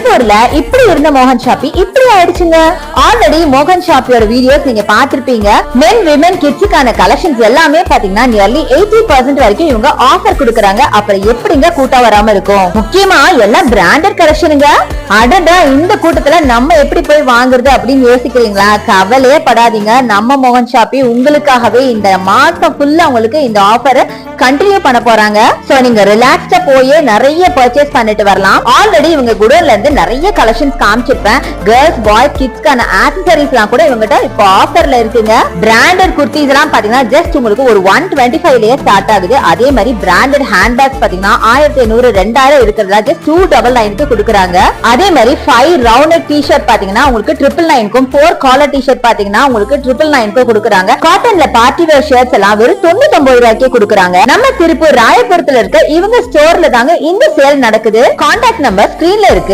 திருப்பூர்ல இப்படி இருந்த மோகன் ஷாப்பி இப்படி ஆயிடுச்சுங்க. ஆல்ரெடி மோகன் ஷாப்பியோட வீடியோஸ் நீங்க பாத்திருப்பீங்க. மென் விமன் கிட்ஸுக்கான கலெக்ஷன்ஸ் எல்லாமே பாத்தீங்கன்னா நியர்லி 80% வரைக்கும் இவங்க ஆஃபர் கொடுக்கறாங்க. அப்புறம் எப்படிங்க கூட்டம் வராம இருக்கும்? முக்கியமா எல்லாம் பிராண்டட் கலெக்ஷனுங்க. அடடா, இந்த கூட்டத்துல நம்ம எப்படி போய் வாங்குறது அப்படின்னு யோசிக்கிறீங்களா? கவலையே படாதீங்க. நம்ம மோகன் ஷாப்பி உங்களுக்காகவே இந்த மாசம் ஃபுல்லா உங்களுக்கு இந்த ஆஃபர் கண்டினியூ பண்ண போறாங்க. சோ நீங்க ரிலாக்ஸ்டா போய் நிறைய பர்ச்சேஸ் பண்ணிட்டு வரலாம். ஆல்ரெடி இவங்க குடோன்ல இருந்து நிறைய கலெக்ஷன்ஸ் காமிச்சிருப்பேன். கேர்ள்ஸ் பாய்ஸ் கிட்ஸ்க்கான ஆக்சசரிஸ் எல்லாம் கூட இவங்ககிட்ட இப்போ ஆஃபர்ல இருக்குங்க. பிராண்டட் குர்த்திஸ் எல்லாம் பாத்தீங்கன்னா ஜஸ்ட் உங்களுக்கு ஒரு 125லயே ஸ்டார்ட் ஆகுது. அதே மாதிரி பிராண்டட் ஹேண்ட் பேக்ஸ் பாத்தீங்கன்னா 1500 2000 இருக்கிறதுல ஜஸ்ட் 299க்கு கொடுக்குறாங்க. அதே மாதிரி 5 ரவுண்ட் டி-ஷர்ட் பாத்தீங்கன்னா உங்களுக்கு 999க்கும் 4 காலர் டி-ஷர்ட் பாத்தீங்கன்னா உங்களுக்கு 999க்கு கொடுக்குறாங்க. காட்டன்ல பார்ட்டி வேர் ஷர்ட்ஸ் எல்லாம் வெறும் 99 ரூபாய்க்கே கொடுக்குறாங்க. நம்ம திருப்பூர் ராயபுரத்துல இருக்க இவங்க ஸ்டோர்ல தாங்க இந்த சேல் நடக்குது. கான்டாக்ட் நம்பர் ஸ்கிரீன்ல இருக்கு.